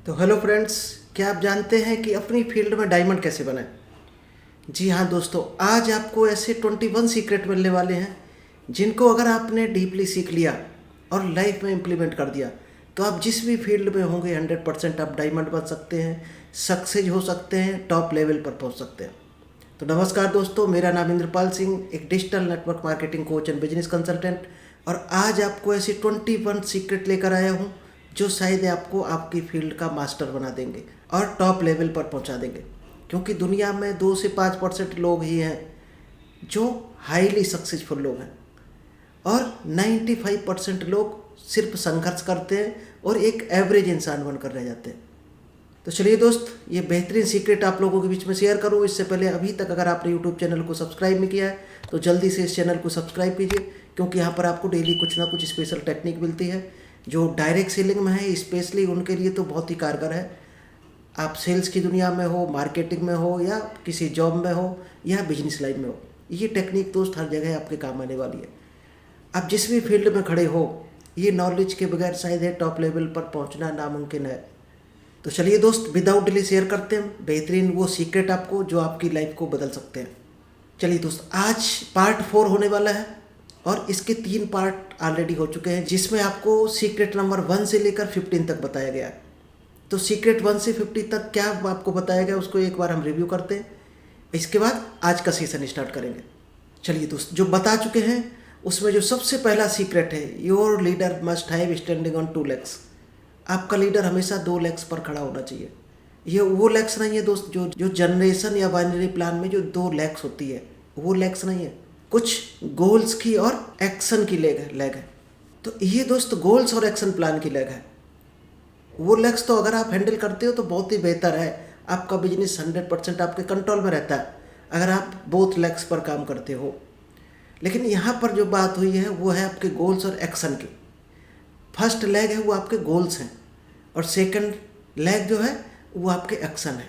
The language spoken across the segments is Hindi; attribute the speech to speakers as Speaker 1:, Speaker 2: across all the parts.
Speaker 1: तो हेलो फ्रेंड्स, क्या आप जानते हैं कि अपनी फील्ड में डायमंड कैसे बनाएं? जी हाँ दोस्तों, आज आपको ऐसे 21 सीक्रेट मिलने वाले हैं जिनको अगर आपने डीपली सीख लिया और लाइफ में इम्प्लीमेंट कर दिया तो आप जिस भी फील्ड में होंगे 100% आप डायमंड बन सकते हैं, सक्सेस हो सकते हैं, टॉप लेवल पर पहुंच सकते हैं। तो नमस्कार दोस्तों, मेरा नाम इंद्रपाल सिंह, एक digital network marketing coach and business consultant, और आज आपको ऐसी 21 सीक्रेट लेकर आया हूँ जो शायद आपको आपकी फील्ड का मास्टर बना देंगे और टॉप लेवल पर पहुँचा देंगे। क्योंकि दुनिया में 2 से 5% लोग ही हैं जो हाईली सक्सेसफुल लोग हैं और 95% लोग सिर्फ संघर्ष करते हैं और एक एवरेज इंसान बनकर रह जाते हैं। तो चलिए दोस्त, ये बेहतरीन सीक्रेट आप लोगों के बीच में शेयर करूँ इससे पहले अभी तक अगर आपने यूट्यूब चैनल को सब्सक्राइब नहीं किया है तो जल्दी से इस चैनल को सब्सक्राइब कीजिए, क्योंकि यहाँ पर आपको डेली कुछ ना कुछ स्पेशल टेक्निक मिलती है जो डायरेक्ट सेलिंग में है, स्पेशली उनके लिए तो बहुत ही कारगर है। आप सेल्स की दुनिया में हो, मार्केटिंग में हो, या किसी जॉब में हो, या बिजनेस लाइन में हो, ये टेक्निक दोस्त हर जगह आपके काम आने वाली है। आप जिस भी फील्ड में खड़े हो, ये नॉलेज के बगैर शायद है टॉप लेवल पर पहुंचना नामुमकिन है। तो चलिए दोस्त, विदाउट डिले शेयर करते हैं बेहतरीन वो सीक्रेट आपको जो आपकी लाइफ को बदल सकते हैं। चलिए दोस्त, आज पार्ट 4 होने वाला है और इसके 3 पार्ट ऑलरेडी हो चुके हैं, जिसमें आपको सीक्रेट नंबर 1 से लेकर 15 तक बताया गया है। तो सीक्रेट 1 से 50 तक क्या आपको बताया गया उसको एक बार हम रिव्यू करते हैं, इसके बाद आज का सेशन स्टार्ट करेंगे। चलिए दोस्त, जो बता चुके हैं उसमें जो सबसे पहला सीक्रेट है, your leader must have standing on 2 legs। आपका लीडर हमेशा 2 legs पर खड़ा होना चाहिए। ये वो लेग्स नहीं है दोस्त जो जो जनरेशन या बाइनरी प्लान में जो 2 legs होती है, वो लेग्स नहीं है। कुछ गोल्स की और एक्शन की लेग है। तो ये दोस्त गोल्स और एक्शन प्लान की लेग है। वो लेग्स तो अगर आप हैंडल करते हो तो बहुत ही बेहतर है, आपका बिजनेस 100% आपके कंट्रोल में रहता है अगर आप बोथ लेग्स पर काम करते हो। लेकिन यहाँ पर जो बात हुई है वो है आपके गोल्स और एक्शन की। फर्स्ट लेग है वो आपके गोल्स हैं और सेकंड लेग जो है वो आपके एक्शन है।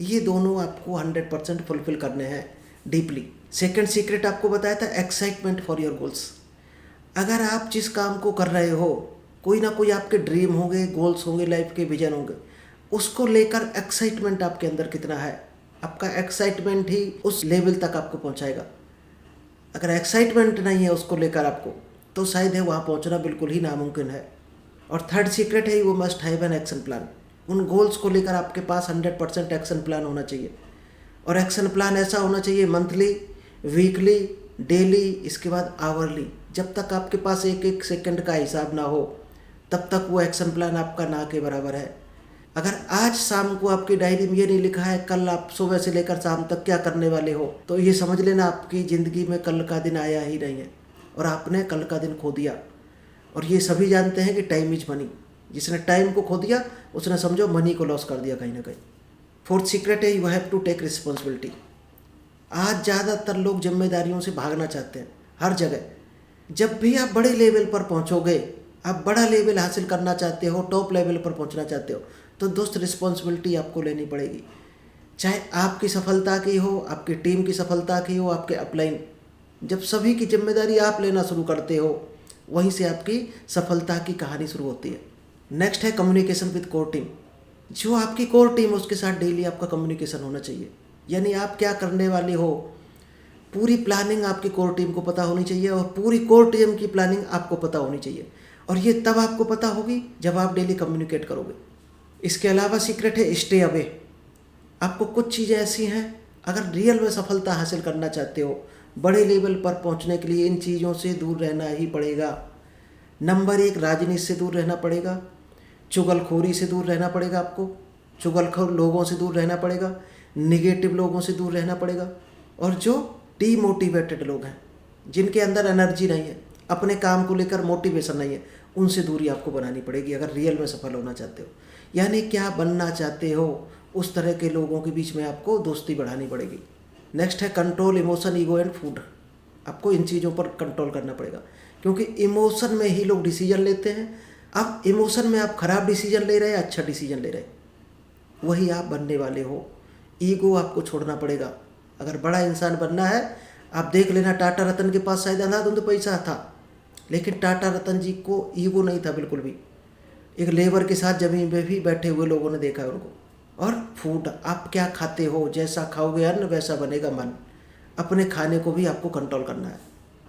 Speaker 1: ये दोनों आपको 100% फुलफिल करने हैं डीपली। सेकंड सीक्रेट आपको बताया था, एक्साइटमेंट फॉर योर गोल्स। अगर आप जिस काम को कर रहे हो, कोई ना कोई आपके ड्रीम होंगे, गोल्स होंगे, लाइफ के विजन होंगे, उसको लेकर एक्साइटमेंट आपके अंदर कितना है, आपका एक्साइटमेंट ही उस लेवल तक आपको पहुंचाएगा। अगर एक्साइटमेंट नहीं है उसको लेकर आपको, तो शायद है वहाँ पहुँचना बिल्कुल ही नामुमकिन है। और थर्ड सीक्रेट है वो must have an action plan. उन गोल्स को लेकर आपके पास 100% एक्शन प्लान होना चाहिए, और एक्शन प्लान ऐसा होना चाहिए मंथली, वीकली, डेली, इसके बाद आवरली। जब तक आपके पास एक एक सेकंड का हिसाब ना हो तब तक वो एक्शन प्लान आपका ना के बराबर है। अगर आज शाम को आपकी डायरी में ये नहीं लिखा है कल आप सुबह से लेकर शाम तक क्या करने वाले हो, तो ये समझ लेना आपकी ज़िंदगी में कल का दिन आया ही नहीं है और आपने कल का दिन खो दिया। और ये सभी जानते हैं कि टाइम इज मनी। जिसने टाइम को खो दिया उसने समझो मनी को लॉस कर दिया कहीं ना कहीं। फोर्थ सीक्रेट है you have to take responsibility. आज ज़्यादातर लोग जिम्मेदारियों से भागना चाहते हैं हर जगह। जब भी आप बड़े लेवल पर पहुंचोगे, आप बड़ा लेवल हासिल करना चाहते हो, टॉप लेवल पर पहुंचना चाहते हो, तो दोस्त रिस्पॉन्सिबिलिटी आपको लेनी पड़ेगी। चाहे आपकी सफलता की हो, आपकी टीम की सफलता की हो, आपके अपलाइन, जब सभी की जिम्मेदारी आप लेना शुरू करते हो वहीं से आपकी सफलता की कहानी शुरू होती है। नेक्स्ट है कम्युनिकेशन विद कोर टीम। जो आपकी कोर टीम उसके साथ डेली आपका कम्युनिकेशन होना चाहिए। यानी आप क्या करने वाले हो, पूरी प्लानिंग आपकी कोर टीम को पता होनी चाहिए और पूरी कोर टीम की प्लानिंग आपको पता होनी चाहिए। और ये तब आपको पता होगी जब आप डेली कम्युनिकेट करोगे। इसके अलावा सीक्रेट है स्टे अवे। आपको कुछ चीज़ें ऐसी हैं, अगर रियल में सफलता हासिल करना चाहते हो, बड़े लेवल पर पहुंचने के लिए इन चीज़ों से दूर रहना ही पड़ेगा। नंबर 1, राजनीति से दूर रहना पड़ेगा, चुगलखोरी से दूर रहना पड़ेगा, आपको चुगलखोर लोगों से दूर रहना पड़ेगा, निगेटिव लोगों से दूर रहना पड़ेगा, और जो डीमोटिवेटेड लोग हैं, जिनके अंदर एनर्जी नहीं है, अपने काम को लेकर मोटिवेशन नहीं है, उनसे दूरी आपको बनानी पड़ेगी अगर रियल में सफल होना चाहते हो। यानी क्या बनना चाहते हो उस तरह के लोगों के बीच में आपको दोस्ती बढ़ानी पड़ेगी। नेक्स्ट है control emotion, ego and food. आपको इन चीज़ों पर कंट्रोल करना पड़ेगा, क्योंकि इमोशन में ही लोग डिसीजन लेते हैं। अब इमोशन में आप खराब डिसीजन ले रहे हैं, अच्छा डिसीजन ले रहे हैं, वही आप बनने वाले हो। ईगो आपको छोड़ना पड़ेगा अगर बड़ा इंसान बनना है। आप देख लेना, टाटा रतन के पास शायद अंधाधुंध पैसा था, लेकिन टाटा रतन जी को ईगो नहीं था बिल्कुल भी। एक लेबर के साथ ज़मीन पे भी बैठे हुए लोगों ने देखा है उनको। और फूड, आप क्या खाते हो, जैसा खाओगे अन्न वैसा बनेगा मन। अपने खाने को भी आपको कंट्रोल करना है।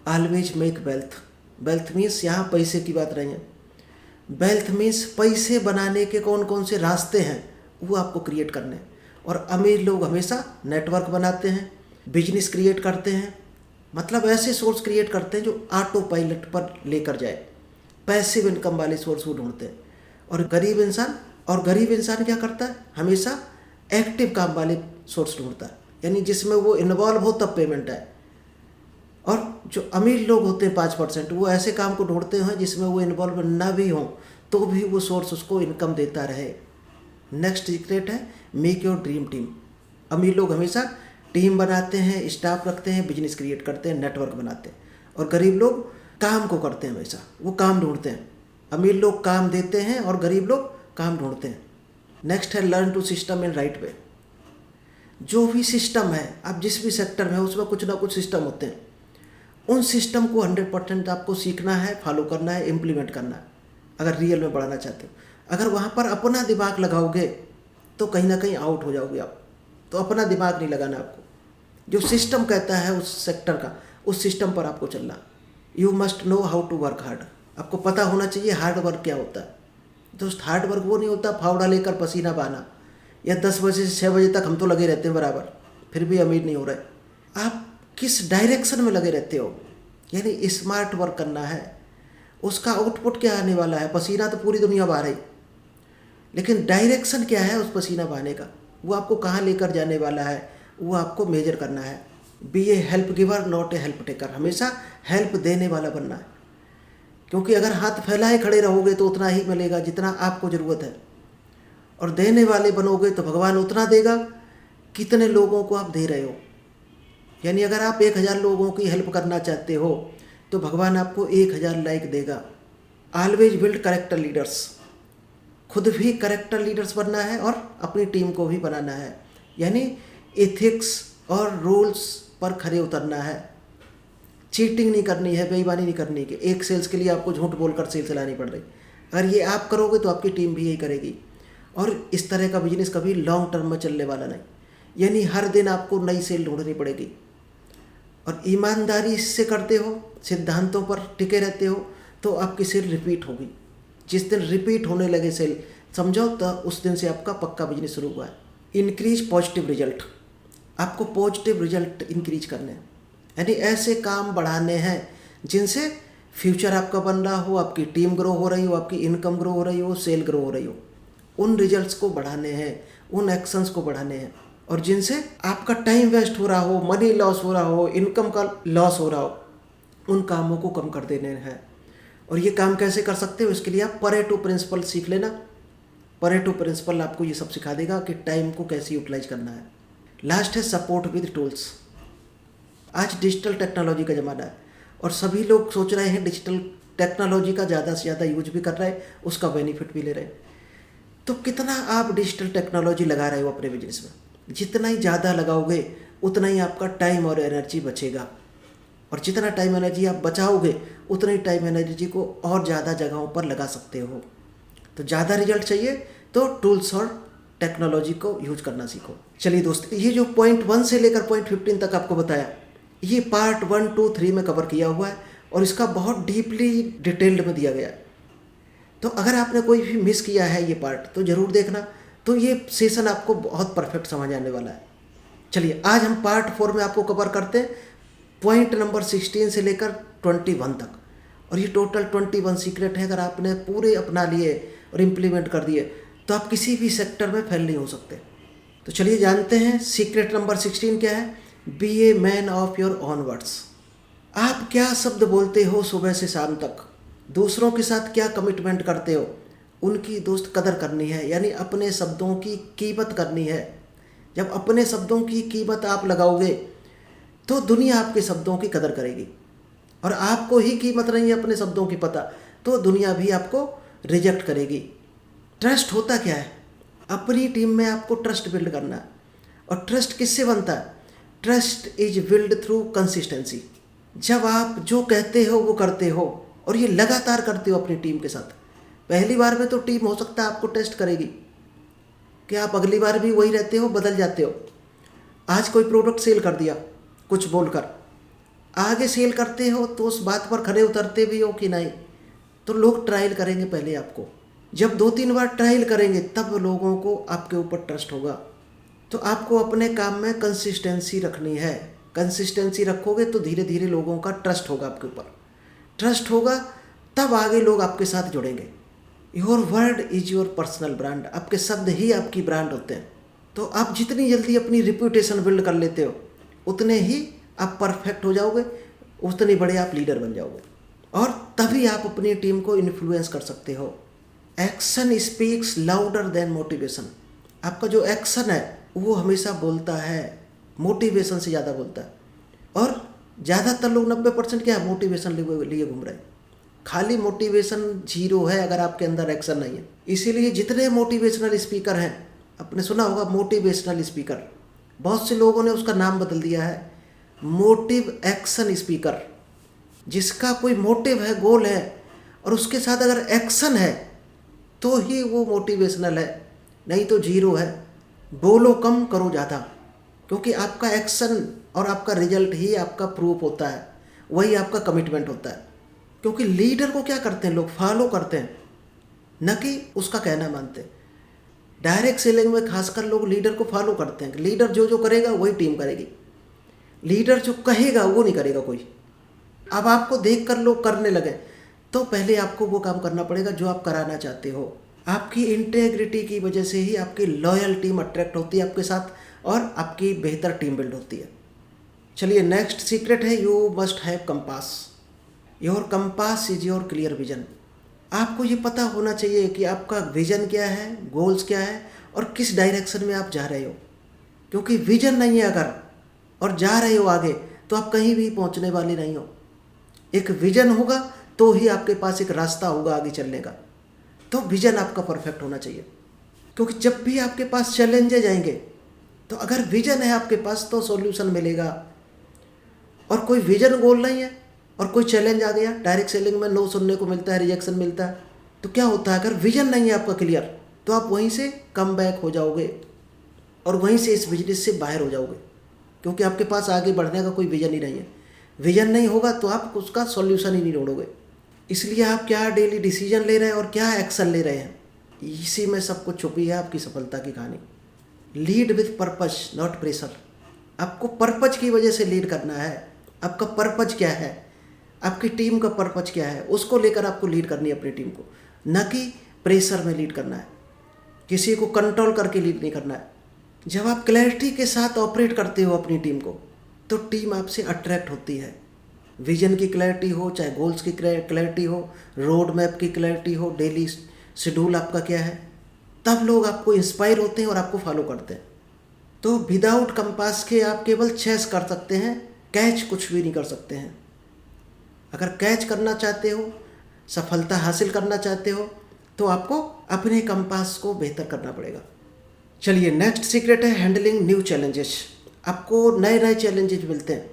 Speaker 1: Always make wealth. Wealth means यहाँ पैसे की बात नहीं है। वेल्थ मीन्स पैसे बनाने के कौन कौन से रास्ते हैं वो आपको क्रिएट करने हैं। और अमीर लोग हमेशा नेटवर्क बनाते हैं, बिजनेस क्रिएट करते हैं, मतलब ऐसे सोर्स क्रिएट करते हैं जो ऑटो पायलट पर लेकर जाए, पैसिव इनकम वाले सोर्स वो ढूंढते हैं। और गरीब इंसान क्या करता है, हमेशा एक्टिव काम वाले सोर्स ढूंढता है, यानी जिसमें वो इन्वॉल्व हो तब पेमेंट आए। और जो अमीर लोग होते हैं 5%, वो ऐसे काम को ढूंढते हैं जिसमें वो इन्वॉल्व ना भी हो तो भी वो सोर्स उसको इनकम देता रहे। नेक्स्ट सीक्रेट है मेक योर ड्रीम टीम। अमीर लोग हमेशा टीम बनाते हैं, स्टाफ रखते हैं, बिजनेस क्रिएट करते हैं, नेटवर्क बनाते हैं। और गरीब लोग काम को करते हैं, हमेशा वो काम ढूंढते हैं। अमीर लोग काम देते हैं और गरीब लोग काम ढूंढते हैं। नेक्स्ट है learn to system in right way. जो भी सिस्टम है, आप जिस भी सेक्टर में है उसमें कुछ ना कुछ सिस्टम होते हैं। उन सिस्टम को 100% आपको सीखना है, फॉलो करना है, इम्प्लीमेंट करना है अगर रियल में बढ़ाना चाहते हो। अगर वहाँ पर अपना दिमाग लगाओगे तो कहीं ना कहीं आउट हो जाओगे आप। तो अपना दिमाग नहीं लगाना आपको, जो सिस्टम कहता है उस सेक्टर का, उस सिस्टम पर आपको चलना। You must know how to work hard. आपको पता होना चाहिए हार्ड वर्क क्या होता है। दोस्त, हार्ड वर्क वो नहीं होता फावड़ा लेकर पसीना बहाना, या 10 बजे से 6 बजे तक हम तो लगे रहते हैं बराबर, फिर भी अमीर नहीं हो रहे। आप किस डायरेक्शन में लगे रहते हो, यानी स्मार्ट वर्क करना है। उसका आउटपुट क्या आने वाला है, पसीना तो पूरी दुनिया बहा रही, लेकिन डायरेक्शन क्या है उस पसीना बहाने का, वो आपको कहाँ लेकर जाने वाला है, वो आपको मेजर करना है। Be a help giver not a help taker. हमेशा हेल्प देने वाला बनना है, क्योंकि अगर हाथ फैलाए खड़े रहोगे तो उतना ही मिलेगा जितना आपको ज़रूरत है। और देने वाले बनोगे तो भगवान उतना देगा कितने लोगों को आप दे रहे हो। यानी अगर आप 1000 लोगों की हेल्प करना चाहते हो तो भगवान आपको 1000 लाइक देगा। Always build character leaders. खुद भी करेक्टर लीडर्स बनना है और अपनी टीम को भी बनाना है, यानी एथिक्स और रूल्स पर खरे उतरना है। चीटिंग नहीं करनी है, बेईमानी नहीं करनी कि एक सेल्स के लिए आपको झूठ बोलकर सेल चलानी पड़ रही। अगर ये आप करोगे तो आपकी टीम भी यही करेगी। और इस तरह का बिजनेस कभी लॉन्ग टर्म में चलने वाला नहीं, यानी हर दिन आपको नई सेल ढूंढनी पड़ेगी। और ईमानदारी से करते हो, सिद्धांतों पर टिके रहते हो तो आपकी सेल रिपीट होगी। जिस दिन रिपीट होने लगे सेल, समझो तो उस दिन से आपका पक्का बिजनेस शुरू हुआ है। Increase positive result. आपको पॉजिटिव रिजल्ट इंक्रीज करने हैं, यानी ऐसे काम बढ़ाने हैं जिनसे फ्यूचर आपका बन रहा हो, आपकी टीम ग्रो हो रही हो, आपकी इनकम ग्रो हो रही हो, सेल ग्रो हो रही हो। उन रिजल्ट्स को बढ़ाने हैं, उन एक्शंस को बढ़ाने हैं, और जिनसे आपका टाइम वेस्ट हो रहा हो, मनी लॉस हो रहा हो, इनकम का लॉस हो रहा हो, उन कामों को कम कर देने हैं। और ये काम कैसे कर सकते हो, इसके लिए आप परेटो प्रिंसिपल सीख लेना। परेटो प्रिंसिपल आपको ये सब सिखा देगा कि टाइम को कैसे यूटिलाइज करना है। लास्ट है सपोर्ट विद टूल्स। आज डिजिटल टेक्नोलॉजी का ज़माना है और सभी लोग सोच रहे हैं डिजिटल टेक्नोलॉजी का ज़्यादा से ज़्यादा यूज भी कर रहे हैं, उसका बेनिफिट भी ले रहे हैं। तो कितना आप डिजिटल टेक्नोलॉजी लगा रहे हो अपने बिजनेस में। जितना ही ज़्यादा लगाओगे उतना ही आपका टाइम और एनर्जी बचेगा, और जितना टाइम एनर्जी आप बचाओगे उतना ही टाइम एनर्जी को और ज़्यादा जगहों पर लगा सकते हो। तो ज़्यादा रिजल्ट चाहिए तो टूल्स और टेक्नोलॉजी को यूज करना सीखो। चलिए दोस्त, ये जो पॉइंट 1 से लेकर पॉइंट 15 तक आपको बताया, ये पार्ट 1, 2, 3 में कवर किया हुआ है और इसका बहुत डीपली डिटेल्ड में दिया गया है। तो अगर आपने कोई भी मिस किया है ये पार्ट तो ज़रूर देखना, तो ये सेशन आपको बहुत परफेक्ट समझ आने वाला है। चलिए आज हम पार्ट 4 में आपको कवर करते हैं पॉइंट नंबर 16 से लेकर 21 तक। और ये टोटल 21 सीक्रेट है। अगर आपने पूरे अपना लिए और इम्प्लीमेंट कर दिए तो आप किसी भी सेक्टर में फेल नहीं हो सकते। तो चलिए जानते हैं सीक्रेट नंबर 16 क्या है। Be a man of your own words. आप क्या शब्द बोलते हो सुबह से शाम तक, दूसरों के साथ क्या कमिटमेंट करते हो, उनकी दोस्त कदर करनी है, यानी अपने शब्दों की कीमत करनी है। जब अपने शब्दों की कीमत आप लगाओगे तो दुनिया आपके शब्दों की कदर करेगी, और आपको ही कीमत नहीं है अपने शब्दों की पता तो दुनिया भी आपको रिजेक्ट करेगी। ट्रस्ट होता क्या है, अपनी टीम में आपको ट्रस्ट बिल्ड करना है। और ट्रस्ट किससे बनता है, trust is build through consistency. जब आप जो कहते हो वो करते हो और ये लगातार करते हो अपनी टीम के साथ, पहली बार में तो टीम हो सकता है आपको टेस्ट करेगी कि आप अगली बार भी वही रहते हो, बदल जाते हो। आज कोई प्रोडक्ट सेल कर दिया कुछ बोलकर, आगे सेल करते हो तो उस बात पर खरे उतरते भी हो कि नहीं, तो लोग ट्रायल करेंगे पहले आपको। जब 2-3 बार ट्रायल करेंगे तब लोगों को आपके ऊपर ट्रस्ट होगा। तो आपको अपने काम में कंसिस्टेंसी रखनी है। कंसिस्टेंसी रखोगे तो धीरे धीरे लोगों का ट्रस्ट होगा आपके ऊपर। ट्रस्ट होगा तब आगे लोग आपके साथ जुड़ेंगे। Your word is your personal brand. आपके शब्द ही आपकी ब्रांड होते हैं। तो आप जितनी जल्दी अपनी रिप्यूटेशन बिल्ड कर लेते हो उतने ही आप परफेक्ट हो जाओगे, उतने बड़े आप लीडर बन जाओगे, और तभी आप अपनी टीम को इन्फ्लुएंस कर सकते हो। Action speaks louder than motivation. आपका जो एक्शन है वो हमेशा बोलता है, मोटिवेशन से ज़्यादा बोलता है। और ज़्यादातर लोग 90% क्या है, मोटिवेशन लिए घूम रहे हैं। खाली मोटिवेशन 0 है अगर आपके अंदर एक्शन नहीं है। इसीलिए जितने मोटिवेशनल स्पीकर हैं, आपने सुना होगा मोटिवेशनल स्पीकर, बहुत से लोगों ने उसका नाम बदल दिया है मोटिव एक्शन स्पीकर। जिसका कोई मोटिव है, गोल है, और उसके साथ अगर एक्शन है तो ही वो मोटिवेशनल है, नहीं तो 0 है। बोलो कम करो ज़्यादा, क्योंकि आपका एक्शन और आपका रिजल्ट ही आपका प्रूफ होता है, वही आपका कमिटमेंट होता है। क्योंकि लीडर को क्या करते हैं लोग, फॉलो करते हैं, न कि उसका कहना मानते हैं। डायरेक्ट सेलिंग में खासकर लोग लीडर को फॉलो करते हैं। लीडर जो जो करेगा वही टीम करेगी, लीडर जो कहेगा वो नहीं करेगा कोई। अब आपको देखकर लोग करने लगे तो पहले आपको वो काम करना पड़ेगा जो आप कराना चाहते हो। आपकी इंटेग्रिटी की वजह से ही आपकी लॉयल टीम अट्रैक्ट होती है आपके साथ, और आपकी बेहतर टीम बिल्ड होती है। चलिए, नेक्स्ट सीक्रेट है you must have compass. Your compass is your clear vision. आपको ये पता होना चाहिए कि आपका विजन क्या है, गोल्स क्या है, और किस डायरेक्शन में आप जा रहे हो। क्योंकि विजन नहीं है अगर, और जा रहे हो आगे, तो आप कहीं भी पहुंचने वाले नहीं हो। एक विजन होगा तो ही आपके पास एक रास्ता होगा आगे चलने का। तो विजन आपका परफेक्ट होना चाहिए। क्योंकि जब भी आपके पास चैलेंजेज आएंगे, तो अगर विजन है आपके पास तो सॉल्यूशन मिलेगा। और कोई विजन गोल नहीं है और कोई चैलेंज आ गया, डायरेक्ट सेलिंग में नो सुनने को मिलता है, रिजेक्शन मिलता है, तो क्या होता है, अगर विजन नहीं है आपका क्लियर, तो आप वहीं से कम बैक हो जाओगे और वहीं से इस बिजनेस से बाहर हो जाओगे। क्योंकि आपके पास आगे बढ़ने का कोई विजन ही नहीं है। विजन नहीं होगा तो आप उसका सॉल्यूशन ही नहीं ढूंढोगे। इसलिए आप क्या डेली डिसीजन ले रहे हैं और क्या एक्शन ले रहे हैं, इसी में सब कुछ छुपी है आपकी सफलता की कहानी। Lead with purpose not pressure. आपको पर्पज की वजह से लीड करना है। आपका पर्पज क्या है, आपकी टीम का पर्पज क्या है, उसको लेकर आपको लीड करनी है अपनी टीम को, न कि प्रेशर में लीड करना है। किसी को कंट्रोल करके लीड नहीं करना है। जब आप क्लैरिटी के साथ ऑपरेट करते हो अपनी टीम को, तो टीम आपसे अट्रैक्ट होती है। विजन की क्लैरिटी हो, चाहे गोल्स की क्लैरिटी हो, रोड मैप की क्लैरिटी हो, डेली शेड्यूल आपका क्या है, तब लोग आपको इंस्पायर होते हैं और आपको फॉलो करते हैं। तो विदाउट कंपास के आप केवल चेस कर सकते हैं, कैच कुछ भी नहीं कर सकते हैं। अगर कैच करना चाहते हो, सफलता हासिल करना चाहते हो, तो आपको अपने कंपास को बेहतर करना पड़ेगा। चलिए, नेक्स्ट सीक्रेट है हैंडलिंग न्यू चैलेंजेस। आपको नए नए चैलेंजेस मिलते हैं,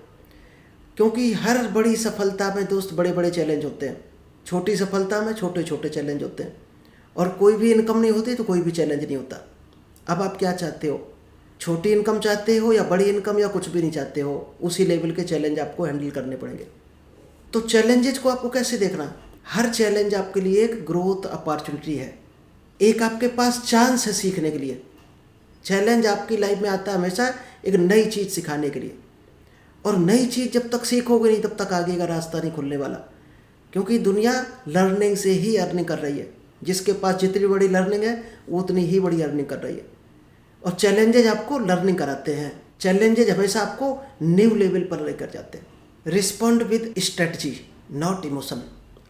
Speaker 1: क्योंकि हर बड़ी सफलता में दोस्त बड़े बड़े चैलेंज होते हैं, छोटी सफलता में छोटे छोटे चैलेंज होते हैं, और कोई भी इनकम नहीं होती तो कोई भी चैलेंज नहीं होता। अब आप क्या चाहते हो, छोटी इनकम चाहते हो या बड़ी इनकम, या कुछ भी नहीं चाहते हो, उसी लेवल के चैलेंज आपको हैंडल करने पड़ेंगे। तो चैलेंजेस को आपको कैसे देखना, हर चैलेंज आपके लिए एक ग्रोथ अपॉर्चुनिटी है, एक आपके पास चांस है सीखने के लिए। चैलेंज आपकी लाइफ में आता है हमेशा एक नई चीज़ सिखाने के लिए, और नई चीज़ जब तक सीखोगे नहीं तब तक आगे का रास्ता नहीं खुलने वाला। क्योंकि दुनिया लर्निंग से ही अर्निंग कर रही है। जिसके पास जितनी बड़ी लर्निंग है वो उतनी ही बड़ी अर्निंग कर रही है। और चैलेंजेज आपको लर्निंग कराते हैं। चैलेंजेज हमेशा आपको न्यू लेवल पर लेकर जाते हैं। Respond with strategy not emotion.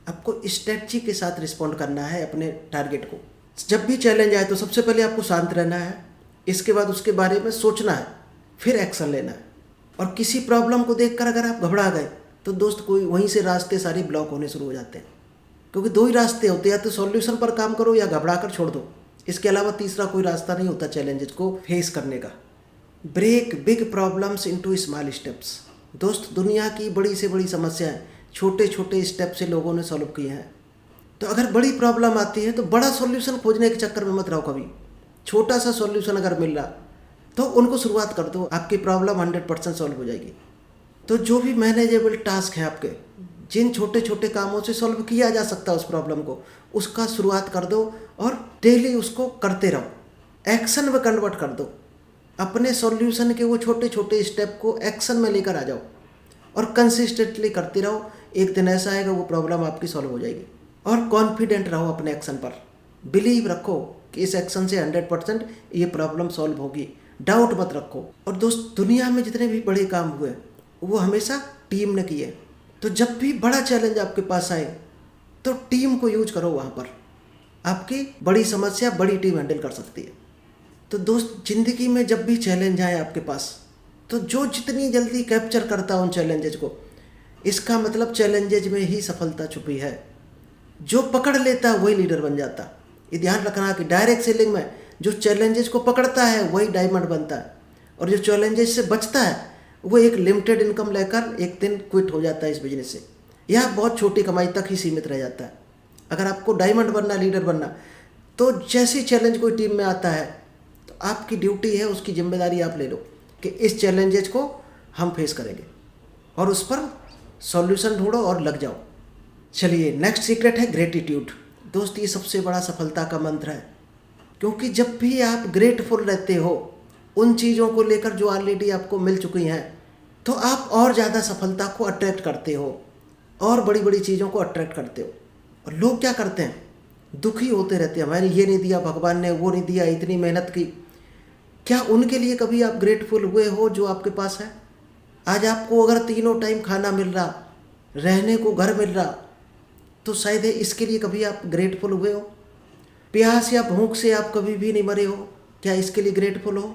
Speaker 1: आपको स्ट्रेटजी के साथ रिस्पॉन्ड करना है अपने टारगेट को। जब भी चैलेंज आए तो सबसे पहले आपको शांत रहना है, इसके बाद उसके बारे में सोचना है, फिर एक्शन लेना है। और किसी प्रॉब्लम को देखकर अगर आप घबरा गए तो दोस्त कोई वहीं से रास्ते सारे ब्लॉक होने शुरू हो जाते हैं। क्योंकि 2 ही रास्ते होते हैं, या तो सॉल्यूशन पर काम करो या घबरा कर छोड़ दो। इसके अलावा तीसरा कोई रास्ता नहीं होता चैलेंजेस को फेस करने का। Break big problems into small steps. दोस्त, दुनिया की बड़ी से बड़ी समस्याएं छोटे छोटे स्टेप से लोगों ने सॉल्व की हैं। तो अगर बड़ी प्रॉब्लम आती है तो बड़ा सॉल्यूशन खोजने के चक्कर में मत रहो कभी। छोटा सा सॉल्यूशन अगर मिल रहा तो उनको शुरुआत कर दो, आपकी प्रॉब्लम 100% सॉल्व हो जाएगी। तो जो भी मैनेजेबल टास्क है आपके, जिन छोटे छोटे कामों से सॉल्व किया जा सकता है उस प्रॉब्लम को, उसका शुरुआत कर दो और डेली उसको करते रहो, एक्शन में कन्वर्ट कर दो। अपने सॉल्यूशन के वो छोटे छोटे स्टेप को एक्शन में लेकर आ जाओ और कंसिस्टेंटली करते रहो। एक दिन ऐसा आएगा वो प्रॉब्लम आपकी सॉल्व हो जाएगी। और कॉन्फिडेंट रहो अपने एक्शन पर, बिलीव रखो कि इस एक्शन से 100% ये प्रॉब्लम सॉल्व होगी, डाउट मत रखो। और दोस्त, दुनिया में जितने भी बड़े काम हुए वो हमेशा टीम ने किए। तो जब भी बड़ा चैलेंज आपके पास आए तो टीम को यूज करो, वहाँ पर आपकी बड़ी समस्या बड़ी टीम हैंडल कर सकती है। तो दोस्त, जिंदगी में जब भी चैलेंज आए आपके पास, तो जो जितनी जल्दी कैप्चर करता है उन चैलेंजेज को, इसका मतलब चैलेंजेज में ही सफलता छुपी है। जो पकड़ लेता है वही लीडर बन जाता। ये ध्यान रखना कि डायरेक्ट सेलिंग में जो चैलेंजेस को पकड़ता है वही डायमंड बनता है, और जो चैलेंजेस से बचता है वो एक लिमिटेड इनकम लेकर एक दिन क्विट हो जाता है इस बिजनेस से, या बहुत छोटी कमाई तक ही सीमित रह जाता है। अगर आपको डायमंड बनना, लीडर बनना, तो जैसे चैलेंज कोई टीम में आता है तो आपकी ड्यूटी है, उसकी जिम्मेदारी आप ले लो कि इस चैलेंजेस को हम फेस करेंगे और उस पर सॉल्यूशन ढूंढो और लग जाओ। चलिए, नेक्स्ट सीक्रेट है ग्रेटिट्यूड। दोस्त, ये सबसे बड़ा सफलता का मंत्र है, क्योंकि जब भी आप ग्रेटफुल रहते हो उन चीज़ों को लेकर जो ऑलरेडी आपको मिल चुकी हैं, तो आप और ज़्यादा सफलता को अट्रैक्ट करते हो और बड़ी बड़ी चीज़ों को अट्रैक्ट करते हो। और लोग क्या करते हैं, दुखी होते रहते हैं, हमारे ये नहीं दिया, भगवान ने वो नहीं दिया, इतनी मेहनत की। क्या उनके लिए कभी आप ग्रेटफुल हुए हो जो आपके पास है? आज आपको अगर तीनों टाइम खाना मिल रहा, रहने को घर मिल रहा, तो शायद इसके लिए कभी आप ग्रेटफुल हुए हो? प्यास या भूख से आप कभी भी नहीं मरे हो, क्या इसके लिए ग्रेटफुल हो?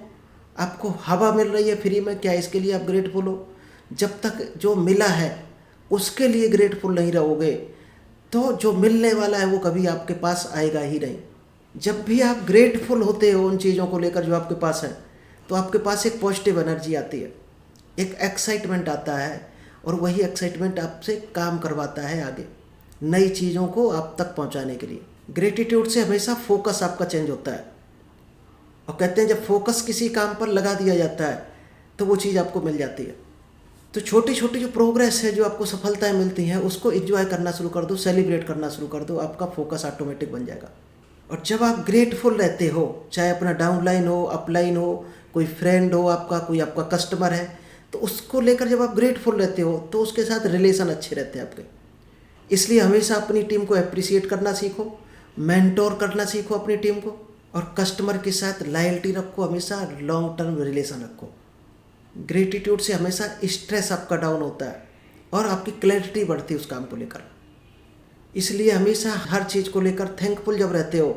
Speaker 1: आपको हवा मिल रही है फ्री में, क्या इसके लिए आप ग्रेटफुल हो? जब तक जो मिला है उसके लिए ग्रेटफुल नहीं रहोगे तो जो मिलने वाला है वो कभी आपके पास आएगा ही नहीं। जब भी आप ग्रेटफुल होते हो उन चीज़ों को लेकर जो आपके पास है, तो आपके पास एक पॉजिटिव एनर्जी आती है, एक एक्साइटमेंट आता है, और वही एक्साइटमेंट आपसे काम करवाता है आगे नई चीज़ों को आप तक पहुंचाने के लिए। ग्रेटिट्यूड से हमेशा फोकस आपका चेंज होता है, और कहते हैं जब फोकस किसी काम पर लगा दिया जाता है तो वो चीज़ आपको मिल जाती है। तो छोटी छोटी जो प्रोग्रेस है, जो आपको सफलताएं मिलती हैं, उसको एंजॉय करना शुरू कर दो, सेलिब्रेट करना शुरू कर दो, आपका फोकस ऑटोमेटिक बन जाएगा। और जब आप ग्रेटफुल रहते हो, चाहे अपना डाउनलाइन हो, अपलाइन हो, कोई फ्रेंड हो आपका, कोई आपका कस्टमर है, तो उसको लेकर जब आप ग्रेटफुल रहते हो तो उसके साथ रिलेशन अच्छे रहते हैं आपके। इसलिए हमेशा अपनी टीम को अप्रिशिएट करना सीखो, मेंटोर करना सीखो अपनी टीम को, और कस्टमर के साथ लॉयल्टी रखो, हमेशा लॉन्ग टर्म रिलेशन रखो। ग्रेटिट्यूड से हमेशा स्ट्रेस आपका डाउन होता है और आपकी क्लैरिटी बढ़ती है उस काम को लेकर। इसलिए हमेशा हर चीज़ को लेकर थैंकफुल जब रहते हो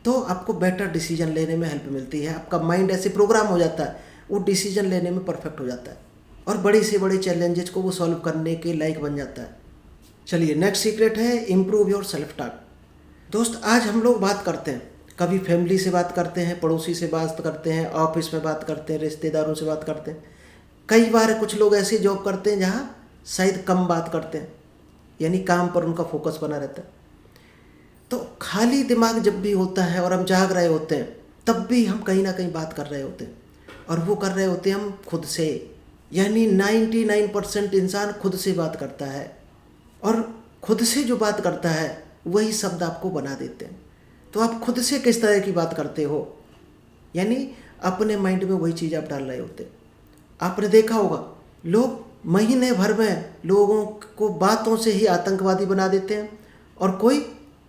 Speaker 1: तो आपको बेटर डिसीजन लेने में हेल्प मिलती है। आपका माइंड ऐसे प्रोग्राम हो जाता है, वो डिसीजन लेने में परफेक्ट हो जाता है और बड़े से बड़े चैलेंजेस को वो सॉल्व करने के लायक बन जाता है। चलिए, नेक्स्ट सीक्रेट है इम्प्रूव योर सेल्फ टॉक। दोस्त, आज हम लोग बात करते हैं, कभी फैमिली से बात करते हैं, पड़ोसी से बात करते हैं, ऑफिस में बात करते हैं, रिश्तेदारों से बात करते हैं। कई बार कुछ लोग ऐसी जॉब करते हैं जहाँ शायद कम बात करते हैं, यानी काम पर उनका फोकस बना रहता है। तो खाली दिमाग जब भी होता है और हम जाग रहे होते हैं, तब भी हम कहीं ना कहीं बात कर रहे होते हैं, और वो कर रहे होते हैं हम खुद से। यानी 99% इंसान खुद से बात करता है, और खुद से जो बात करता है वही शब्द आपको बना देते हैं। तो आप खुद से किस तरह की बात करते हो, यानी अपने माइंड में वही चीज़ आप डाल रहे होते हैं। आपने देखा होगा, लोग महीने भर में लोगों को बातों से ही आतंकवादी बना देते हैं, और कोई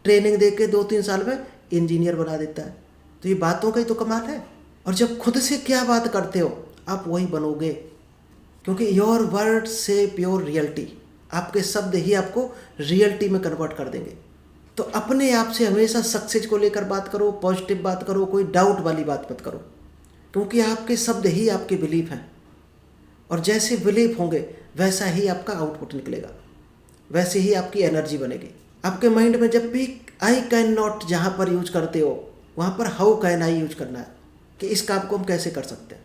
Speaker 1: ट्रेनिंग दे के 2-3 साल में इंजीनियर बना देता है। तो ये बातों का ही तो कमाल है। और जब खुद से क्या बात करते हो आप वही बनोगे, क्योंकि your word shape your reality. आपके शब्द ही आपको रियलिटी में कन्वर्ट कर देंगे। तो अपने आप से हमेशा सक्सेस को लेकर बात करो, पॉजिटिव बात करो, कोई डाउट वाली बात मत करो, क्योंकि आपके शब्द ही आपके बिलीफ हैं, और जैसे बिलीफ होंगे वैसा ही आपका आउटपुट निकलेगा, वैसे ही आपकी एनर्जी बनेगी। आपके माइंड में जब भी आई कैन नॉट जहाँ पर यूज करते हो, वहाँ पर हाउ कैन आई यूज करना है, कि इस काम को हम कैसे कर सकते हैं।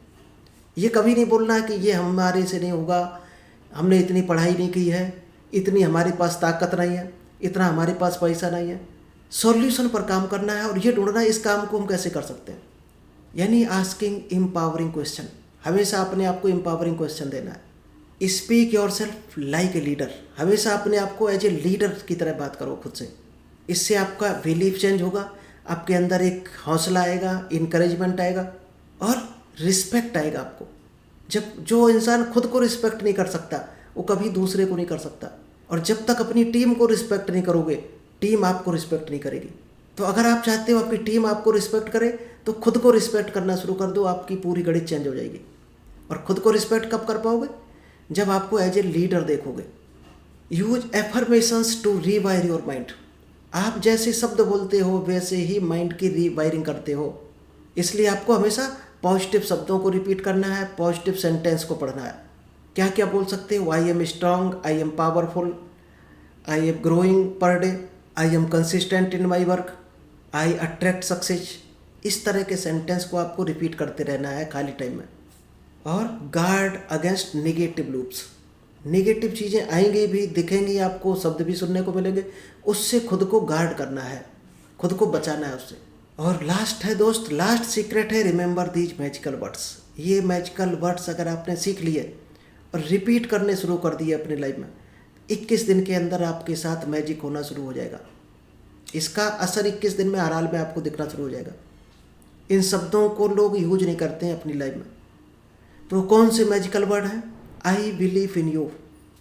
Speaker 1: ये कभी नहीं बोलना है कि ये हमारे से नहीं होगा, हमने इतनी पढ़ाई नहीं की है, इतनी हमारे पास ताकत नहीं है। इतना हमारे पास पैसा नहीं है। सॉल्यूशन पर काम करना है और ये ढूंढना है इस काम को हम कैसे कर सकते हैं, यानी आस्किंग एम्पावरिंग क्वेश्चन। हमेशा अपने आप को एम्पावरिंग क्वेश्चन देना है। Speak your self like a leader, हमेशा अपने आप को एज ए लीडर की तरह बात करो खुद से। इससे आपका बिलीफ चेंज होगा, आपके अंदर एक हौसला आएगा, इनकरेजमेंट आएगा और रिस्पेक्ट आएगा आपको। जब जो इंसान खुद को रिस्पेक्ट नहीं कर सकता वो कभी दूसरे को नहीं कर सकता, और जब तक अपनी टीम को रिस्पेक्ट नहीं करोगे टीम आपको रिस्पेक्ट नहीं करेगी। तो अगर आप चाहते हो आपकी टीम आपको रिस्पेक्ट करे तो खुद को रिस्पेक्ट करना शुरू कर दो, आपकी पूरी गणित चेंज हो जाएगी। और खुद को रिस्पेक्ट कब कर पाओगे? जब आपको एज ए लीडर देखोगे। Use affirmations to rewire your mind, आप जैसे शब्द बोलते हो वैसे ही माइंड की रीवायरिंग करते हो, इसलिए आपको हमेशा पॉजिटिव शब्दों को रिपीट करना है, पॉजिटिव सेंटेंस को पढ़ना है। क्या क्या बोल सकते हो? I am strong, I am powerful, I am growing per day, I am consistent in my work, I attract success. इस तरह के सेंटेंस को आपको रिपीट करते रहना है खाली टाइम में। और guard against negative loops, negative चीज़ें आएंगी भी, दिखेंगी आपको, शब्द भी सुनने को मिलेंगे, उससे खुद को गार्ड करना है, खुद को बचाना है उससे। और लास्ट है दोस्त, लास्ट सीक्रेट है रिमेंबर दीज मैजिकल वर्ड्स। ये मैजिकल वर्ड्स अगर आपने सीख लिए और रिपीट करने शुरू कर दिए अपनी लाइफ में, 21 दिन के अंदर आपके साथ मैजिक होना शुरू हो जाएगा। इसका असर 21 दिन में हर हाल में आपको दिखना शुरू हो जाएगा। इन शब्दों को लोग यूज नहीं करते हैं अपनी लाइफ में। तो कौन से मैजिकल वर्ड हैं? आई बिलीव इन यू,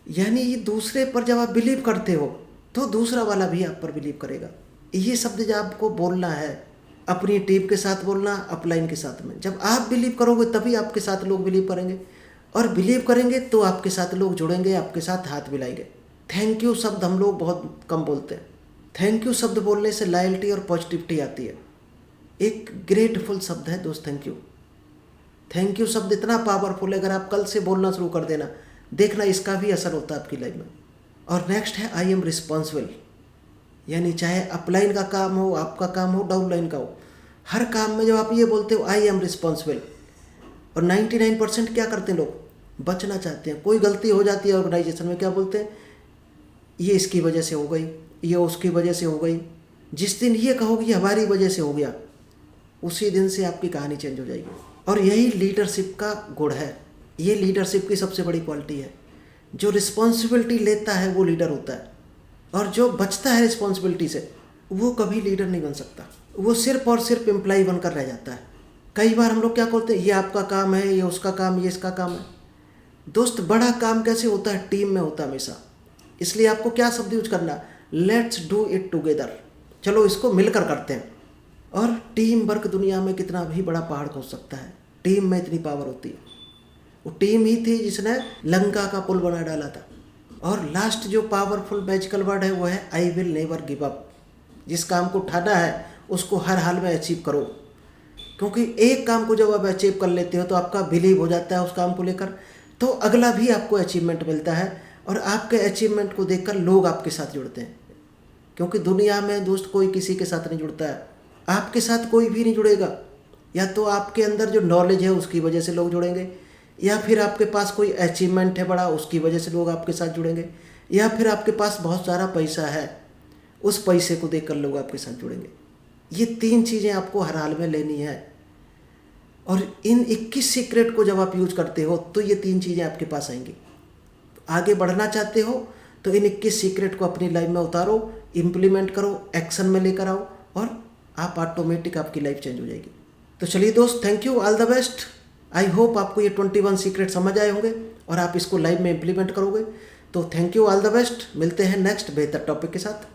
Speaker 1: यानी ये दूसरे पर जब आप बिलीव करते हो तो दूसरा वाला भी आप पर बिलीव करेगा। ये शब्द जब आपको बोलना है, अपनी टीम के साथ बोलना, अपलाइन के साथ में। जब आप बिलीव करोगे तभी आपके साथ लोग बिलीव करेंगे, और बिलीव करेंगे तो आपके साथ लोग जुड़ेंगे, आपके साथ हाथ मिलाएंगे। थैंक यू शब्द हम लोग बहुत कम बोलते हैं। थैंक यू शब्द बोलने से लॉयल्टी और पॉजिटिविटी आती है। एक ग्रेटफुल शब्द है दोस्त थैंक यू। थैंक यू शब्द इतना पावरफुल है, अगर आप कल से बोलना शुरू कर देना, देखना इसका भी असर होता है आपकी लाइफ में। और नेक्स्ट है आई एम रिस्पॉन्सिबल, यानी चाहे अपलाइन का काम हो, आपका काम हो, डाउनलाइन का हो, हर काम में जब आप ये बोलते हो आई एम रिस्पॉन्सिबल, और 99% क्या करते हैं लोग? बचना चाहते हैं। कोई गलती हो जाती है ऑर्गेनाइजेशन में, क्या बोलते हैं? ये इसकी वजह से हो गई, ये उसकी वजह से हो गई। जिस दिन ये कहोगे हमारी वजह से हो गया, उसी दिन से आपकी कहानी चेंज हो जाएगी। और यही लीडरशिप का गुण है, ये लीडरशिप की सबसे बड़ी क्वालिटी है। जो रिस्पॉन्सिबिलिटी लेता है वो लीडर होता है, और जो बचता है रिस्पॉन्सिबिलिटी से वो कभी लीडर नहीं बन सकता, वो सिर्फ और सिर्फ एम्प्लॉय बनकर रह जाता है। कई बार हम लोग क्या बोलते हैं, ये आपका काम है, ये उसका काम, ये इसका काम है। दोस्त बड़ा काम कैसे होता है? टीम में होता है हमेशा। इसलिए आपको क्या शब्द यूज करना? लेट्स डू इट टुगेदर, चलो इसको मिलकर करते हैं। और टीम वर्क दुनिया में कितना भी बड़ा पहाड़ खोद सकता है, टीम में इतनी पावर होती है। वो टीम ही थी जिसने लंका का पुल बना डाला था। और लास्ट जो पावरफुल मैजिकल वर्ड है वो है I will never give up. जिस काम को उठाना है उसको हर हाल में अचीव करो, क्योंकि एक काम को जब आप अचीव कर लेते हो तो आपका बिलीव हो जाता है उस काम को लेकर, तो अगला भी आपको अचीवमेंट मिलता है, और आपके अचीवमेंट को देखकर लोग आपके साथ जुड़ते हैं। क्योंकि दुनिया में दोस्त कोई किसी के साथ नहीं जुड़ता है, आपके साथ कोई भी नहीं जुड़ेगा। या तो आपके अंदर जो नॉलेज है उसकी वजह से लोग जुड़ेंगे, या फिर आपके पास कोई अचीवमेंट है बड़ा उसकी वजह से लोग आपके साथ जुड़ेंगे, या फिर आपके पास बहुत सारा पैसा है उस पैसे को देखकर लोग आपके साथ जुड़ेंगे। ये 3 चीज़ें आपको हर हाल में लेनी है। और इन 21 सीक्रेट को जब आप यूज करते हो तो ये 3 चीज़ें आपके पास आएंगी। आगे बढ़ना चाहते हो तो इन 21 सीक्रेट को अपनी लाइफ में उतारो, इम्प्लीमेंट करो, एक्शन में लेकर आओ, और आप ऑटोमेटिक आपकी लाइफ चेंज हो जाएगी। तो चलिए दोस्त, thank you, all the best. I hope आपको ये 21 सीक्रेट समझ आए होंगे और आप इसको लाइफ में इम्प्लीमेंट करोगे। तो thank you, all the best. मिलते हैं नेक्स्ट बेहतर टॉपिक के साथ।